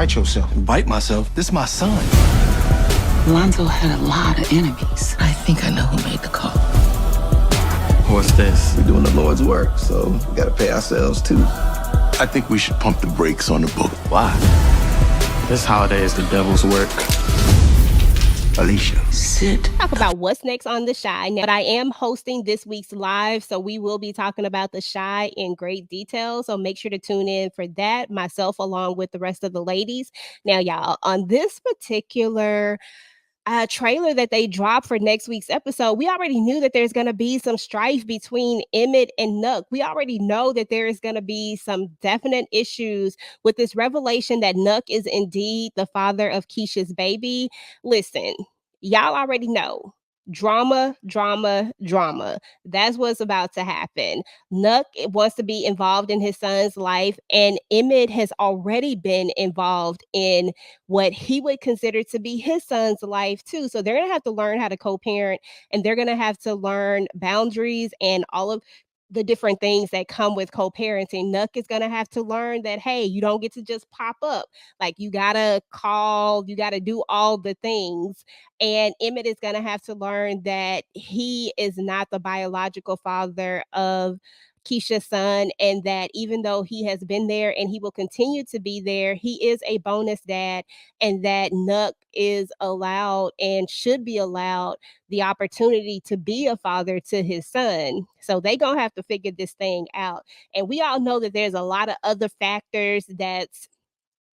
Bite yourself. Bite myself? This is my son. Lonzo had a lot of enemies. I think I know who made the call. What's this? We're doing the Lord's work, so we gotta pay ourselves too. I think we should pump the brakes on the book. Why? This holiday is the devil's work. Alicia. Sit. Talk about what's next on The Chi. Now, but I am hosting this week's live, so we will be talking about The Chi in great detail. So make sure to tune in for that, myself along with the rest of the ladies. Now, y'all, on this particular trailer that they dropped for next week's episode, we already knew that there's going to be some strife between Emmett and Nuck. We already know that there is going to be some definite issues with this revelation that Nuck is indeed the father of Keisha's baby. Listen, y'all already know. Drama, drama, drama. That's what's about to happen. Nuck wants to be involved in his son's life, and Emmett has already been involved in what he would consider to be his son's life too. So they're going to have to learn how to co-parent, and they're going to have to learn boundaries and all of the different things that come with co-parenting. Nuck is going to have to learn that, hey, you don't get to just pop up. Like, you got to call, you got to do all the things. And Emmett is going to have to learn that he is not the biological father of Keisha's son, and that even though he has been there and he will continue to be there, he is a bonus dad, and that Nuck is allowed and should be allowed the opportunity to be a father to his son. So they gonna have to figure this thing out. And we all know that there's a lot of other factors that's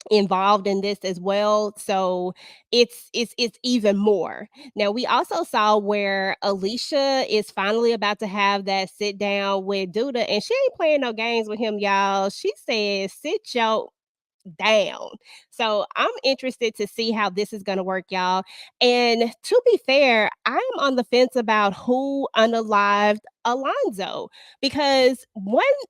involved in this as well, so it's even more. Now, we also saw where Alicia is finally about to have that sit down with Duda, and she ain't playing no games with him, y'all. She says, sit your down. So I'm interested to see how this is going to work, y'all. And to be fair, I'm on the fence about who unalived Alonzo, because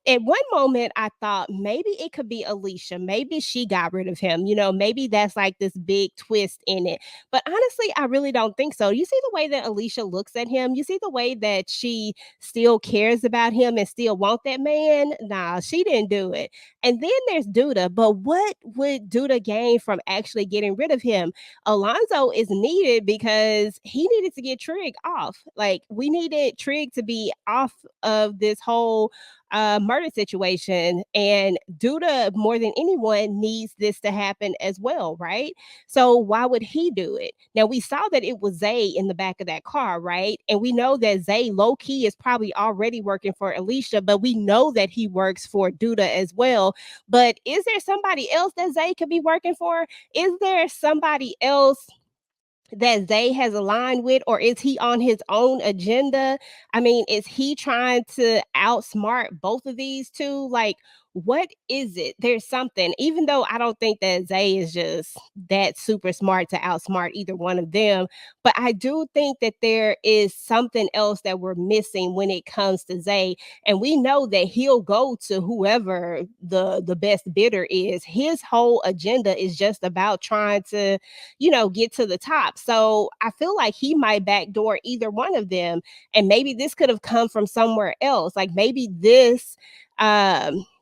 at one moment I thought maybe it could be Alicia. Maybe she got rid of him. Maybe that's like this big twist in it. But honestly, I really don't think so. You see the way that Alicia looks at him. You see the way that she still cares about him and still want that man. Nah, she didn't do it. And then there's Duda. But what would Duda gain from actually getting rid of him? Alonzo is needed because he needed to get Trig off. Like, we needed Trig to be off of this whole murder situation. And Duda, more than anyone, needs this to happen as well, right? So why would he do it? Now, we saw that it was Zay in the back of that car, right? And we know that Zay low-key is probably already working for Alicia, but we know that he works for Duda as well. But is there somebody else that Zay could be working for? Is there somebody else that Zay has aligned with, or is he on his own agenda? I mean, is he trying to outsmart both of these two? Like, what is it? There's something, even though I don't think that Zay is just that super smart to outsmart either one of them, but I do think that there is something else that we're missing when it comes to Zay. And we know that he'll go to whoever the best bidder is. His whole agenda is just about trying to, get to the top. So I feel like he might backdoor either one of them. And maybe this could have come from somewhere else. Like, maybe this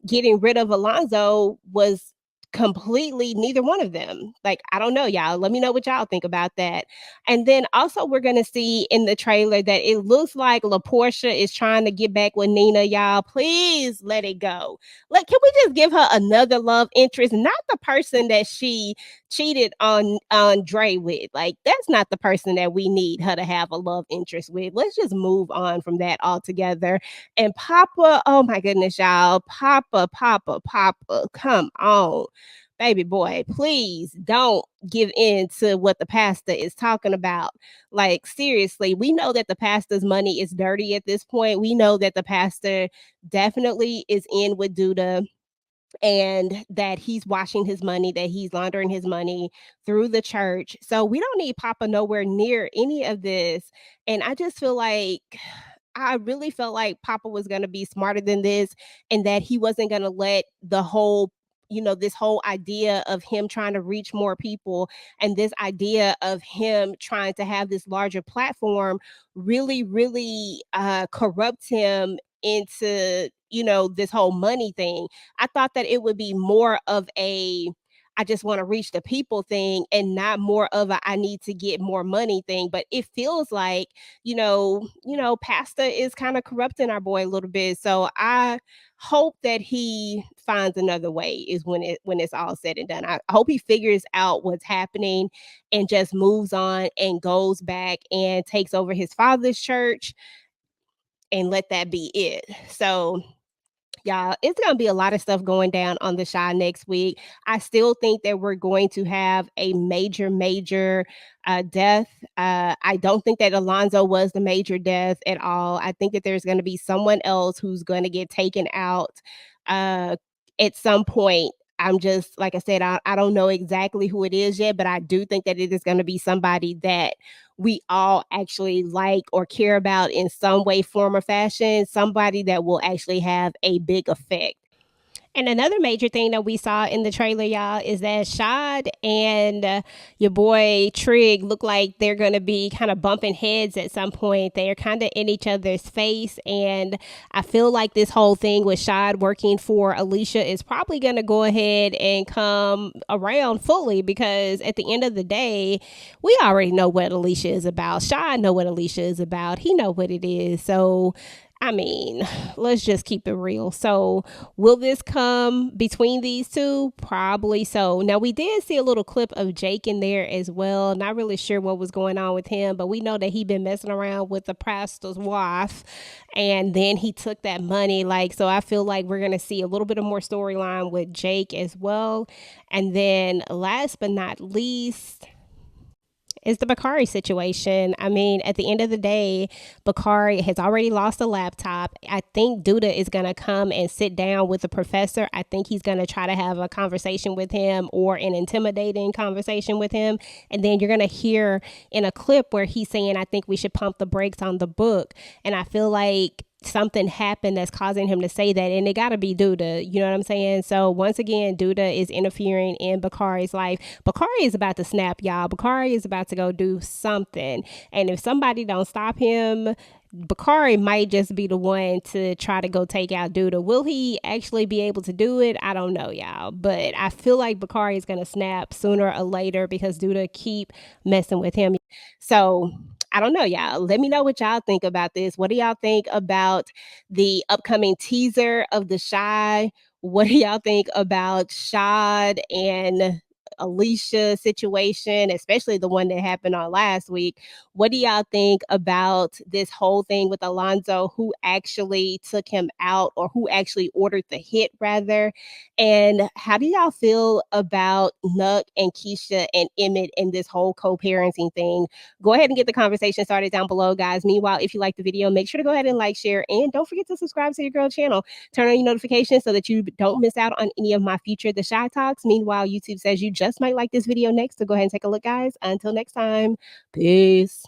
getting rid of Alonzo was completely neither one of them. Like, I don't know, y'all. Let me know what y'all think about that. And then also, we're going to see in the trailer that it looks like LaPortia is trying to get back with Nina, y'all. Please let it go. Like, can we just give her another love interest? Not the person that she cheated on Dre with. Like, that's not the person that we need her to have a love interest with. Let's just move on from that altogether. And Papa, oh my goodness, y'all. Papa, come on. Baby boy, please don't give in to what the pastor is talking about. Like, seriously, we know that the pastor's money is dirty at this point. We know that the pastor definitely is in with Duda, and that he's washing his money, that he's laundering his money through the church. So we don't need Papa nowhere near any of this. And I just feel like, I really felt like Papa was going to be smarter than this, and that he wasn't going to let the whole, this whole idea of him trying to reach more people, and this idea of him trying to have this larger platform really, really corrupt him into, this whole money thing. I thought that it would be more of a I just want to reach the people thing and not more of a I need to get more money thing. But it feels like, Pasta is kind of corrupting our boy a little bit. So I hope that he finds another way is when it's all said and done. I hope he figures out what's happening and just moves on and goes back and takes over his father's church and let that be it. So y'all, it's gonna be a lot of stuff going down on the Shy next week. I still think that we're going to have a major death. I don't think that Alonzo was the major death at all. I think that there's going to be someone else who's going to get taken out uh, at some point. I'm just like I said, I don't know exactly who it is yet, but I do think that it is going to be somebody that we all actually like or care about in some way, form, or fashion, somebody that will actually have a big effect. And another major thing that we saw in the trailer, y'all, is that Shad and your boy Trig look like they're going to be kind of bumping heads at some point. They're kind of in each other's face. And I feel like this whole thing with Shad working for Alicia is probably going to go ahead and come around fully, because at the end of the day, we already know what Alicia is about. Shad know what Alicia is about. He know what it is. So I mean, let's just keep it real. So, will this come between these two? Probably so. Now, we did see a little clip of Jake in there as well. Not really sure what was going on with him, but we know that he been messing around with the pastor's wife, and then he took that money. So I feel like we're gonna see a little bit of more storyline with Jake as well. And then, last but not least, is the Bakari situation. I mean, at the end of the day, Bakari has already lost a laptop. I think Duda is going to come and sit down with the professor. I think he's going to try to have a conversation with him, or an intimidating conversation with him. And then you're going to hear in a clip where he's saying, I think we should pump the brakes on the book. And I feel like something happened that's causing him to say that, and it got to be Duda, you know what I'm saying? So once again, Duda is interfering in Bakari's life. Bakari is about to snap, y'all. Bakari is about to go do something, and if somebody don't stop him, Bakari might just be the one to try to go take out Duda. Will he actually be able to do it? I don't know, y'all, but I feel like Bakari is going to snap sooner or later because Duda keep messing with him. So I don't know, y'all. Let me know what y'all think about this. What do y'all think about the upcoming teaser of The Shy? What do y'all think about Shad and Alicia situation, especially the one that happened on last week? What do y'all think about this whole thing with Alonzo? Who actually took him out, or who actually ordered the hit, rather? And how do y'all feel about Nuck and Keisha and Emmett and this whole co-parenting thing? Go ahead and get the conversation started down below, guys. Meanwhile, if you like the video, make sure to go ahead and like, share, and don't forget to subscribe to your girl channel. Turn on your notifications so that you don't miss out on any of my future The Shy Talks. Meanwhile, YouTube says you just might like this video next, so go ahead and take a look, guys. Until next time, peace.